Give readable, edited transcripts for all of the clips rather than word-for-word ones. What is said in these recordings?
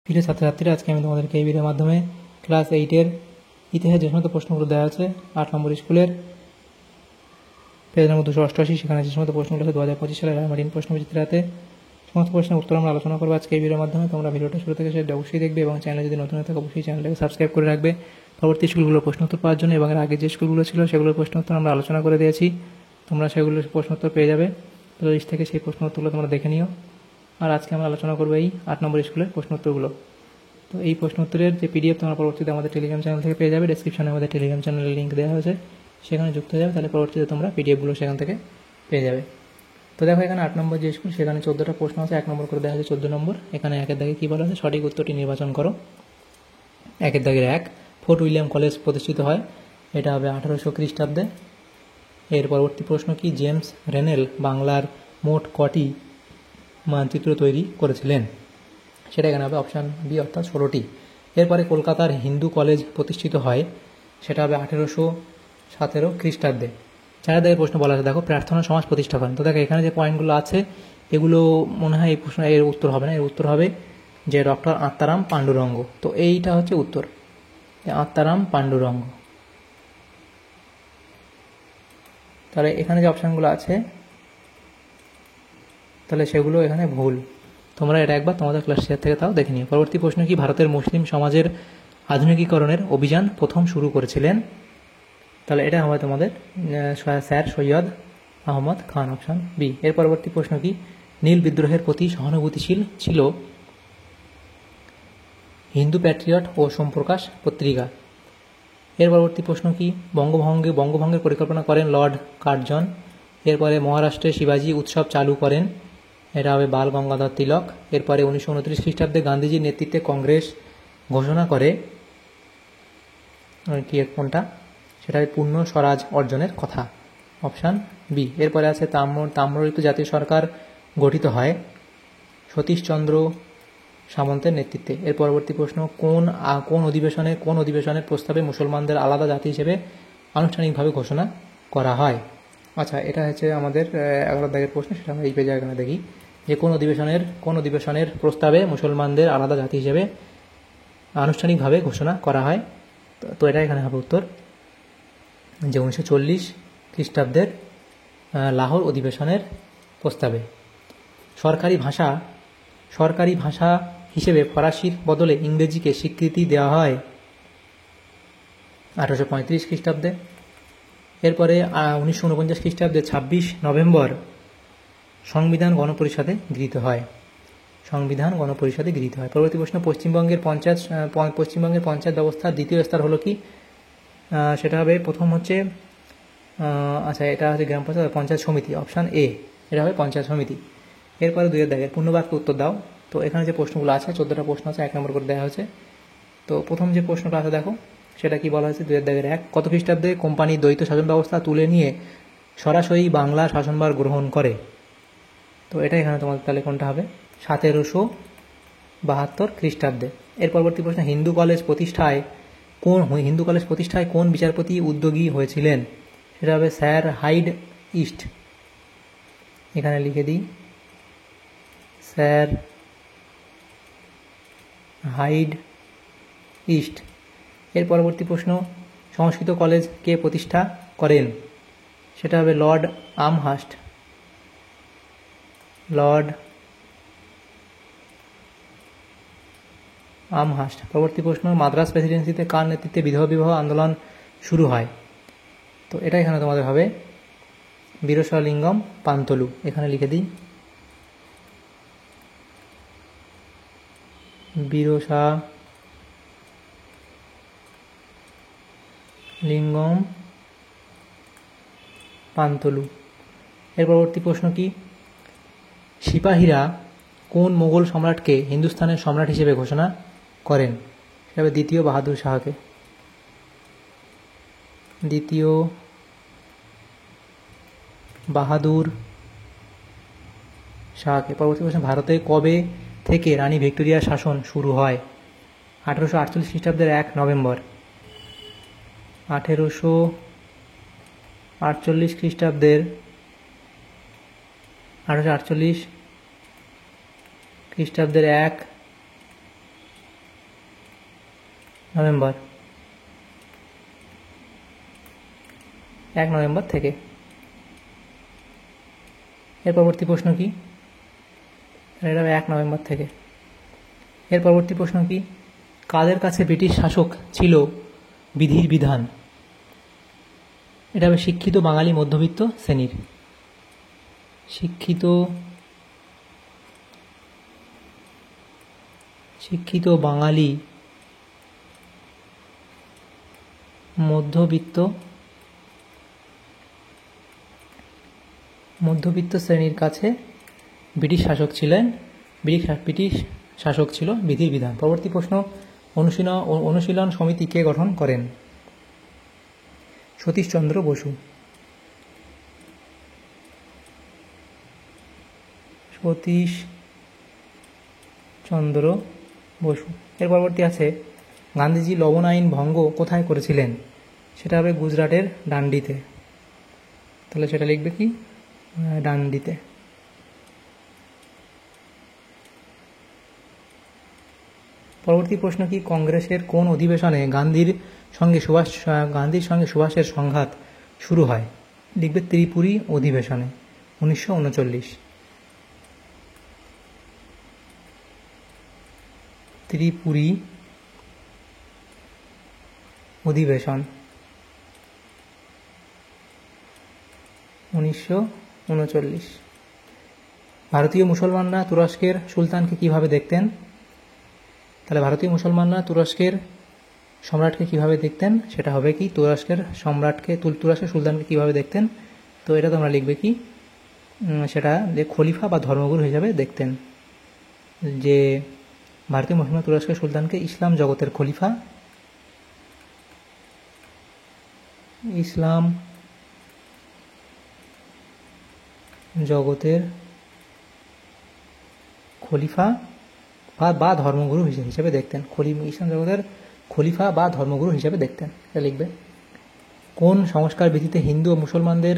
প্রিয় ছাত্রছাত্রীরা, আজকে আমি তোমাদেরকে এই ভিডিওর মাধ্যমে ক্লাস 8-এর ইতিহাস যে সমস্ত প্রশ্নগুলো দেওয়া আছে 8 নম্বর স্কুলের পেজ নম্বর 288, সেখানে যে সমস্ত প্রশ্নগুলো আছে 2025 সালের রায়মার্টিন প্রশ্নবিচিত্রাতে সমস্ত প্রশ্নের উত্তর আমরা আলোচনা করবো আজকে এই ভিডিওর মাধ্যমে। তোমরা ভিডিওটা শুরু থেকে সেটা অবশ্যই দেখবে এবং চ্যানেলে যদি নতুন হয়ে থাকে অবশ্যই চ্যানেলটাকে সাবস্ক্রাইব করে রাখবে পরবর্তী স্কুলগুলোর প্রশ্নোত্তর পাওয়ার জন্য। এবং এর আগে যে স্কুলগুলো ছিল সেগুলোর প্রশ্নোত্তর আমরা আলোচনা করে দিয়েছি, তোমরা সেগুলোর প্রশ্নোত্তর পেয়ে যাবে। লিস্ট থেকে সেই প্রশ্নোত্তরগুলো তোমরা দেখে নিও। আর আজকে আমরা আলোচনা করবো এই 8 নম্বর স্কুলের প্রশ্নোত্তরগুলো। তো এই প্রশ্নোত্তরের যে পিডিএফ তোমরা পরবর্তীতে আমাদের টেলিগ্রাম চ্যানেল থেকে পেয়ে যাবে। ডেসক্রিপশনে আমাদের টেলিগ্রাম চ্যানেলের লিঙ্ক দেওয়া হয়েছে, সেখানে যুক্ত হয়ে যাবে, তাহলে পরবর্তীতে তোমরা পিডিএফগুলো সেখান থেকে পেয়ে যাবে। তো দেখো, এখানে 8 নম্বর যে স্কুল সেখানে 14টা প্রশ্ন আছে, 1 নম্বর করে দেওয়া হয়েছে 14 নম্বর। এখানে 1-এর দাগে কী বলা আছে, সঠিক উত্তরটি নির্বাচন করো। 1-এর দাগের 1, ফোর্ট উইলিয়াম কলেজ প্রতিষ্ঠিত হয়, এটা হবে 1800 খ্রিস্টাব্দে। এর পরবর্তী প্রশ্ন কি, জেমস রেনেল বাংলার মোট কটি মানচিত্র তৈরি করেছিলেন, সেটা এখানে হবে অপশান বি, অর্থাৎ 16টি। এরপরে কলকাতার হিন্দু কলেজ প্রতিষ্ঠিত হয়, সেটা হবে 1817 খ্রিস্টাব্দে। 4 দাগের প্রশ্ন বলা আছে, দেখো প্রার্থনা সমাজ প্রতিষ্ঠা করেন। তো দেখো এখানে যে পয়েন্টগুলো আছে এগুলো মনে হয় এই প্রশ্ন এর উত্তর হবে না, এর উত্তর হবে যে ডক্টর আত্মারাম পাণ্ডুরঙ্গ। তো এইটা হচ্ছে উত্তর, আত্মারাম পাণ্ডুরঙ্গ। তাহলে এখানে যে অপশানগুলো আছে তাহলে সেগুলো এখানে ভুল। তোমরা এটা একবার তোমাদের ক্লাস শেয়ার থেকে তাও দেখে নিও। পরবর্তী প্রশ্ন কি, ভারতের মুসলিম সমাজের আধুনিকীকরণের অভিযান প্রথম শুরু করেছিলেন, তাহলে এটা হবে তোমাদের sir Syed Ahmad Khan, option B. এর পরবর্তী প্রশ্ন কি, নীল বিদ্রোহের প্রতি সহানুভূতিশীল ছিল হিন্দু প্যাট্রিয়ট ও সোমপ্রকাশ পত্রিকা। এর পরবর্তী প্রশ্ন কি, বঙ্গভঙ্গের পরিকল্পনা করেন লর্ড কার্জন। এরপরে মহারাষ্ট্রে শিবাজী উৎসব চালু করেন, এটা হবে বাল গঙ্গাধর তিলক। এরপরে 1929 খ্রিস্টাব্দে গান্ধীজির নেতৃত্বে কংগ্রেস ঘোষণা করে কি, কোনটা, সেটা হবে পূর্ণ স্বরাজ অর্জনের কথা, অপশান বি। এরপরে আছে তাম্রলিপ্ত জাতীয় সরকার গঠিত হয় সতীশচন্দ্র সামন্তের নেতৃত্বে। এর পরবর্তী প্রশ্ন, কোন অধিবেশনের প্রস্তাবে মুসলমানদের আলাদা জাতি হিসেবে আনুষ্ঠানিকভাবে ঘোষণা করা হয়। আচ্ছা, এটা হচ্ছে আমাদের 11 দাগের প্রশ্ন, সেটা আমরা এই পেজে এখানে দেখি যে কোন অধিবেশনের প্রস্তাবে মুসলমানদের আলাদা জাতি হিসেবে আনুষ্ঠানিকভাবে ঘোষণা করা হয়। তো এটা এখানে হবে উত্তর যে 1940 খ্রিস্টাব্দের লাহোর অধিবেশনের প্রস্তাবে। সরকারি ভাষা হিসেবে ফরাসির বদলে ইংরেজিকে স্বীকৃতি দেওয়া হয় 1835 খ্রিস্টাব্দে। এরপরে 1949 খ্রিস্টাব্দে 26 নভেম্বর সংবিধান গণপরিষদে গৃহীত হয়। পরবর্তী প্রশ্ন, পশ্চিমবঙ্গের পঞ্চায়েত ব্যবস্থার দ্বিতীয় স্তর হলো কি, সেটা হবে প্রথম হচ্ছে আচ্ছা, এটা হচ্ছে গ্রাম পঞ্চায়েত সমিতি, অপশান এ, এটা হবে পঞ্চায়েত সমিতি। এরপরে 2-এর দাগের পূর্ণবাক্যে উত্তর দাও। তো এখানে যে প্রশ্নগুলো আছে 14টা প্রশ্ন আছে, 1 নম্বর করে দেওয়া হয়েছে। তো প্রথম যে প্রশ্নটা আছে দেখো, সেটা কি বলা হয়েছে, 2-এর দাগের 1, কত খ্রিস্টাব্দে কোম্পানি দ্বৈত শাসন ব্যবস্থা তুলে নিয়ে সরাসরি বাংলা শাসনভার গ্রহণ করে। তো এটা এখানে তোমাদের তাহলে কোনটা হবে, 1772 খ্রিস্টাব্দে। এর পরবর্তী প্রশ্ন, হিন্দু কলেজ প্রতিষ্ঠায় কোন বিচারপতি উদ্যোগী হয়েছিলেন, সেটা হবে স্যার হাইড ইস্ট, এখানে লিখে দিই স্যার হাইড ইস্ট। এর পরবর্তী প্রশ্ন, সংস্কৃত কলেজ কে প্রতিষ্ঠা করেন, সেটা হবে লর্ড আমহার্স্ট। পরবর্তী প্রশ্ন, মাদ্রাস প্রেসিডেন্সিতে কার নেতৃত্বে বিধবা বিবাহ আন্দোলন শুরু হয়, তো এটা এখানে তোমাদের হবে বীরসলিঙ্গম পান্তলু, এখানে লিখে দিই বীরসলিঙ্গম পান্তলু। এর পরবর্তী প্রশ্ন কি, সিপাহীরা কোন মোগল সম্রাটকে হিন্দুস্তানের সম্রাট হিসেবে ঘোষণা করেন, সেটা দ্বিতীয় বাহাদুর শাহকে। পরবর্তী প্রশ্ন, ভারতে কবে থেকে রানী ভিক্টোরিয়ার শাসন শুরু হয়, 1848 খ্রিস্টাব্দের 1 নভেম্বর। 1848 খ্রিস্টাব্দের 1 নভেম্বর, 1 নভেম্বর থেকে। এর পরবর্তী প্রশ্ন কি? এটা 1 নভেম্বর থেকে। এর পরবর্তী প্রশ্ন কি? কাদের কাছে ব্রিটিশ শাসক ছিল বিধির বিধান? এটা হবে শিক্ষিত বাঙালি মধ্যবিত্ত শ্রেণীর। শিক্ষিত বাঙালি মধ্যবিত্ত শ্রেণীর কাছে ব্রিটিশ শাসক ছিল বিধির বিধান। পরবর্তী প্রশ্ন, অনুশীলন সমিতি কে গঠন করেন? সতীশচন্দ্র বসু। এর পরবর্তী আছে, গান্ধীজি লবণ আইন ভঙ্গ কোথায় করেছিলেন? সেটা হবে গুজরাটের ডান্ডিতে। তাহলে সেটা লিখবে কি? ডান্ডিতে। পরবর্তী প্রশ্ন কি? কংগ্রেসের কোন অধিবেশনে গান্ধীর সঙ্গে সুভাষের সংঘাত শুরু হয়? লিখবে ত্রিপুরী অধিবেশনে, 1939। ত্রিপুরী অধিবেশন, 1939। ভারতীয় মুসলমানরা তুরস্কের সুলতানকে কিভাবে দেখতেন? তাহলে ভারতীয় মুসলমানরা তুরস্কের সম্রাটকে কিভাবে দেখতেন? সেটা হবে কি? তুরস্কের সুলতানকে কিভাবে দেখতেন? তো এটা তোমরা লিখবে কি? সেটা যে খলিফা বা ধর্মগুরু হিসাবে দেখতেন। যে ভারতীয় মুসলমান তুরস্কের সুলতানকে ইসলাম জগতের খলিফা বা ধর্মগুরু হিসেবে দেখতেন। ইসলাম জগতের খলিফা বা ধর্মগুরু হিসেবে দেখতেন। এটা লিখবে। কোন সংস্কার বিধিতে হিন্দু ও মুসলমানদের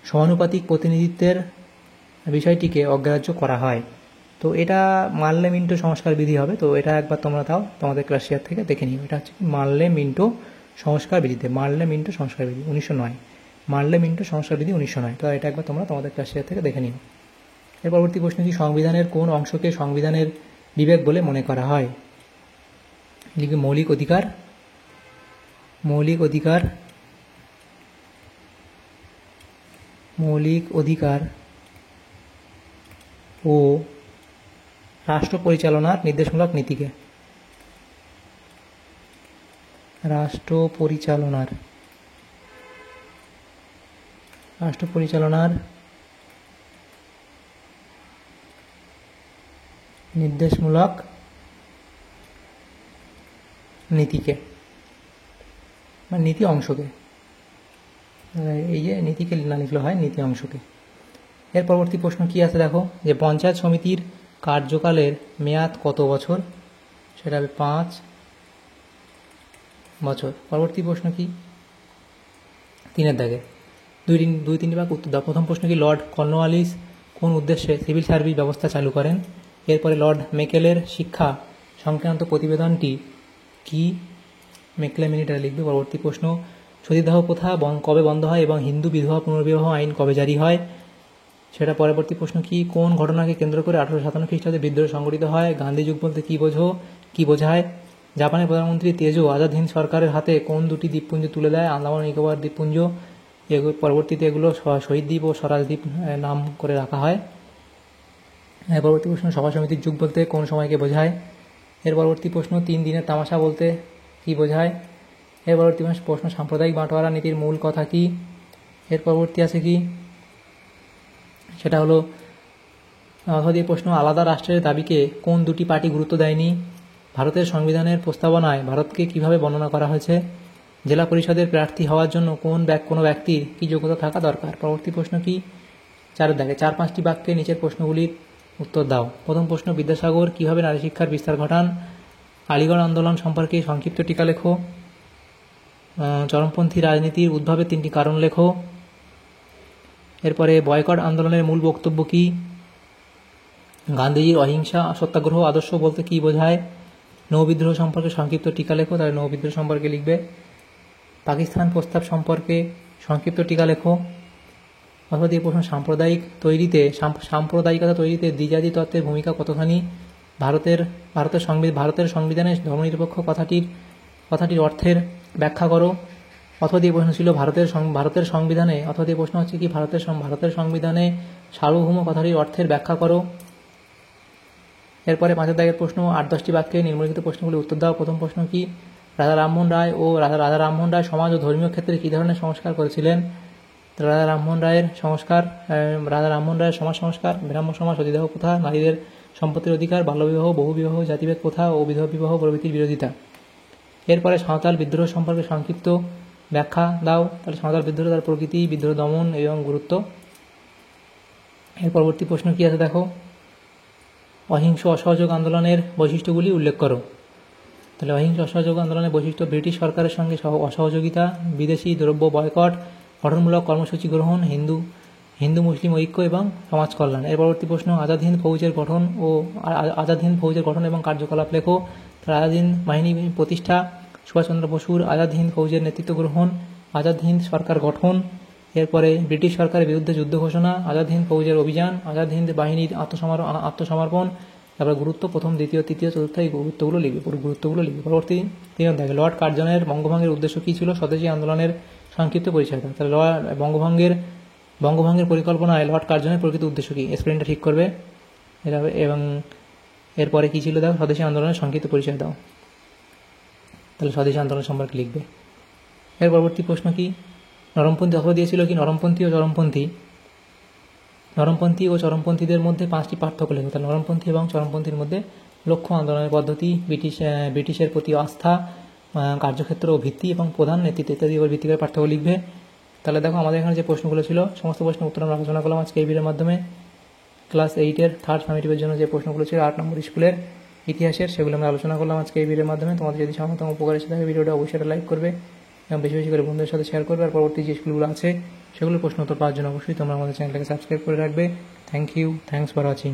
সমানুপাতিক প্রতিনিধিত্বের বিষয়টিকে অগ্রাহ্য করা হয়? তো এটা মার্লে মিন্টো সংস্কার বিধি হবে। তো এটা একবার তোমরা তোমাদের ক্লাস শেয়ার থেকে দেখে নিও। এটা হচ্ছে মার্লে মিন্টো সংস্কার বিধি 1909। মার্লে মিন্টো সংস্কার বিধি 1909। তো এটা একবার তোমরা তোমাদের ক্লাস শেয়ার থেকে দেখে নিও। এর পরবর্তী প্রশ্ন কি? সংবিধানের কোন অংশকে সংবিধানের বিবেক বলে মনে করা হয়? লিখবে মৌলিক অধিকার ও রাষ্ট্র পরিচালনার নির্দেশমূলক নীতিকে। রাষ্ট্র পরিচালনার নির্দেশমূলক নীতিকে, মানে নীতি অংশকে। এই যে নীতিকে না লিখলে হয়, নীতি অংশকে। এর পরবর্তী প্রশ্ন কি আছে দেখো, যে পঞ্চায়েত সমিতির কার্যকালের মেয়াদ কত বছর? সেটা হবে 5 বছর। পরবর্তী প্রশ্ন কি? 3-এর দাগে 2-3 ভাগ উত্তর দাও। প্রথম প্রশ্ন কি? লর্ড কর্নওয়ালিস কোন উদ্দেশ্যে সিভিল সার্ভিস ব্যবস্থা চালু করেন? এরপরে লর্ড মেকেলের শিক্ষা সংক্রান্ত প্রতিবেদনটি কি? মেকলে মিনিটা লিখবে। পরবর্তী প্রশ্ন, সতীদাহ প্রথা কবে বন্ধ হয় এবং হিন্দু বিধবা পুনর্বিবাহ আইন কবে জারি হয়? সেটা পরবর্তী প্রশ্ন কি? কোন ঘটনাকে কেন্দ্র করে 1857 খ্রিস্টাব্দে বিদ্রোহ সংগঠিত হয়? গান্ধী যুগ বলতে কি বোঝায়? জাপানের প্রধানমন্ত্রী তেজো আজাদ হিন্দ সরকারের হাতে কোন 2টি দ্বীপপুঞ্জ তুলে দেয়? আন্দামান নিকোবর দ্বীপপুঞ্জ। পরবর্তীতে এগুলো শহীদ দ্বীপ ও স্বরাজ দ্বীপ নাম করে রাখা হয়। পরবর্তী প্রশ্ন, সভা সমিতির যুগ বলতে কোন সময়কে বোঝায়? এর পরবর্তী প্রশ্ন, 3 দিনের তামাশা বলতে কি বোঝায়? এর পরবর্তী প্রশ্ন, সাম্প্রদায়িক বাঁটোয়ারা নীতির মূল কথা কি? এর পরবর্তী আছে কি? সেটা হলো অথবা প্রশ্ন, আলাদা রাষ্ট্রের দাবিকে কোন 2টি পার্টি গুরুত্ব দেয়নি? ভারতের সংবিধানের প্রস্তাবনায় ভারতকে কিভাবে বর্ণনা করা হয়েছে? জেলা পরিষদের প্রার্থী হওয়ার জন্য কোনো ব্যক্তির কি যোগ্যতা থাকা দরকার? পরবর্তী প্রশ্ন কি? 4-এর দাগে 4-5টি বাক্যে নিচের প্রশ্নগুলির উত্তর দাও। প্রথম প্রশ্ন, বিদ্যাসাগর কিভাবে নারী শিক্ষার বিস্তার ঘটান? আলিগড় আন্দোলন সম্পর্কে সংক্ষিপ্ত টিকা লেখো। চরমপন্থী রাজনীতির উদ্ভবের 3টি কারণ লেখো। এরপরে বয়কট আন্দোলনের মূল বক্তব্য কি? গান্ধীজির অহিংসা সত্যাগ্রহ আদর্শ বলতে কি বোঝায়? নৌবিদ্রোহ সম্পর্কে সংক্ষিপ্ত টিকা লেখো, তাহলে নৌবিদ্রোহ সম্পর্কে লিখবে। পাকিস্তান প্রস্তাব সম্পর্কে সংক্ষিপ্ত টিকা লেখো। অথবা দিয়ে প্রশ্ন সাম্প্রদায়িকতা তৈরিতে দ্বিজাতি তত্ত্বের ভূমিকা কতখানি? ভারতের সংবিধানে ধর্মনিরপেক্ষ কথাটির অর্থের ব্যাখ্যা করো। অথবা দিয়ে প্রশ্ন ছিল ভারতের সংবিধানে, অথবা দিয়ে প্রশ্ন হচ্ছে কি ভারতের সংবিধানে সার্বভৌম কথাটির অর্থের ব্যাখ্যা করো। এরপরে 5 দাগের প্রশ্ন 8-10টি বাক্যে নিম্নলিখিত প্রশ্নগুলি উত্তর দাও। প্রথম প্রশ্ন কি? রাজা রামমোহন রায় সমাজ ও ধর্মীয় ক্ষেত্রে কী ধরনের সংস্কার করেছিলেন? রাজা রামমোহন রায়ের সমাজ সংস্কার, ব্রাহ্ম সমাজ, সতীদাহ প্রথা, নারীদের সম্পত্তির অধিকার, বাল্যবিবাহ, বহুবিবাহ, জাতিভেদ প্রথা ও বিধবা বিবাহ প্রভৃতির বিরোধিতা। এরপরে সাঁওতাল বিদ্রোহ সম্পর্কে সংক্ষিপ্ত ব্যাখ্যা দাও। তাহলে সাঁওতাল বিদ্রোহ, তার প্রকৃতি, বিদ্রোহ দমন এবং গুরুত্ব। এর পরবর্তী প্রশ্ন কি আছে দেখো, অহিংস অসহযোগ আন্দোলনের বৈশিষ্ট্যগুলি উল্লেখ করো। তাহলে অহিংস অসহযোগ আন্দোলনের বৈশিষ্ট্য: ব্রিটিশ সরকারের সঙ্গে অসহযোগিতা, বিদেশি দ্রব্য বয়কট, গঠনমূলক কর্মসূচি গ্রহণ, হিন্দু মুসলিম ঐক্য এবং সমাজ কল্যাণ। এর পরবর্তী প্রশ্ন, আজাদ হিন্দ ফৌজের গঠন এবং কার্যকলাপ লেখো। তাহলে আজাদ হিন্দ বাহিনী প্রতিষ্ঠা, সুভাষচন্দ্র বসুর আজাদ হিন্দ ফৌজের নেতৃত্ব গ্রহণ, আজাদ হিন্দ সরকার গঠন। এরপরে ব্রিটিশ সরকারের বিরুদ্ধে যুদ্ধ ঘোষণা, আজাদ হিন্দ ফৌজের অভিযান, আজাদ হিন্দ বাহিনীর আত্মসমর্পণ। তারপরে গুরুত্ব, প্রথম, দ্বিতীয়, তৃতীয়, চতুর্থ, এই গুরুত্বগুলো লিখবে। পরবর্তী 3 দেখে, লর্ড কার্জনের বঙ্গভঙ্গের উদ্দেশ্য কী ছিল? স্বদেশী আন্দোলনের সংক্ষিপ্ত পরিচয় দাও। তাহলে বঙ্গভঙ্গের পরিকল্পনায় লর্ড কার্জনের প্রকৃত উদ্দেশ্য কী? স্পেলিংটা ঠিক করবে। এবং এরপরে কী ছিল দাও? স্বদেশী আন্দোলনের সংক্ষিপ্ত পরিচয় দাও। তাহলে স্বদেশী আন্দোলন সম্পর্কে লিখবে। এর পরবর্তী প্রশ্ন কি? নরমপন্থী অথবা দিয়েছিল কি নরমপন্থী ও চরমপন্থীদের মধ্যে 5টি পার্থক্য লেখো। তাহলে নরমপন্থী এবং চরমপন্থীর মধ্যে লক্ষ্য, আন্দোলনের পদ্ধতি, ব্রিটিশের প্রতি আস্থা, কার্যক্ষেত্র ও ভিত্তি এবং প্রধান নেতৃত্ব ইত্যাদি উপর ভিত্তি করে পার্থক্য লিখবে। তাহলে দেখো আমাদের এখানে যে প্রশ্নগুলো ছিল সমস্ত প্রশ্নের উত্তর আমরা আলোচনা করলাম আজকে এই ভিডিওর মাধ্যমে। ক্লাস 8-এর থার্ড সামেটিভের জন্য যে প্রশ্নগুলো ছিল 8 নম্বর স্কুলের ইতিহাসের, সেগুলো আমরা আলোচনা করলাম আজকে এই ভিডিওর মাধ্যমে। তোমাদের যদি সামান্যতম উপকার এসে থাকে ভিডিওটা অবশ্যই লাইক করবে এবং বেশি বেশি করে বন্ধুদের সাথে শেয়ার করবে। আর পরবর্তী যে স্কুলগুলো আছে সেগুলোর প্রশ্ন উত্তর পাওয়ার জন্য অবশ্যই তোমরা আমাদের চ্যানেলটাকে সাবস্ক্রাইব করে রাখবে। Thanks for watching.